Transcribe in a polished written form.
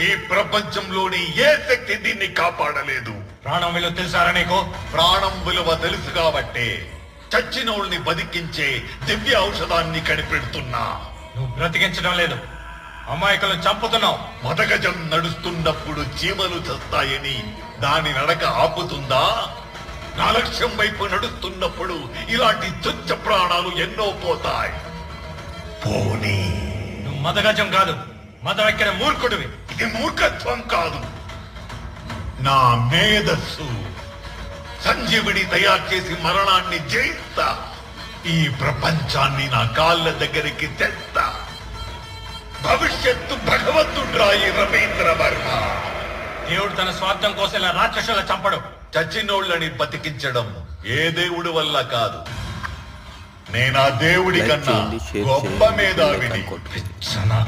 ఈ ప్రపంచంలోని ఏ శక్తి దీన్ని కాపాడలేదు. ప్రాణం విలువ తెలుసారా నీకు? ప్రాణం విలువ తెలుసు కాబట్టే చచ్చినోళ్ళని బతికించే దివ్య ఔషధాన్ని కనిపెడుతున్నా. నువ్వు బ్రతికించడం లేదు, అమాయకులు చంపుతున్నావు. మదగజం నడుస్తున్నప్పుడు చీమలు చస్తాయని దాని నడక ఆపుతుందా? నా లక్ష్యం వైపు నడుస్తున్నప్పుడు ఇలాంటి తుచ్చ ప్రాణాలు ఎన్నో పోతాయి. పోనీ నువ్వు మదగజం కాదు, మదవెక్కిన మూర్ఖుడివి. ఇది మూర్ఖత్వం కాదు, నా మేధస్సు. సంజీవిని తయారు చేసి మరణాన్ని జయిస్తా. ఈ ప్రపంచాన్ని నా కాళ్ళ దగ్గరికి తెస్తా. భవిష్యత్తు భగవంతుడ్రా ఈ రవీంద్ర వర్మ. దేవుడు తన స్వార్థం కోసం ఇలా రాక్షసుల చంపడు. చచ్చినోళ్ళని బతికించడం ఏ దేవుడి వల్ల కాదు. నేనా దేవుడి కన్నా గొప్ప మేధావిని. పిచ్చనా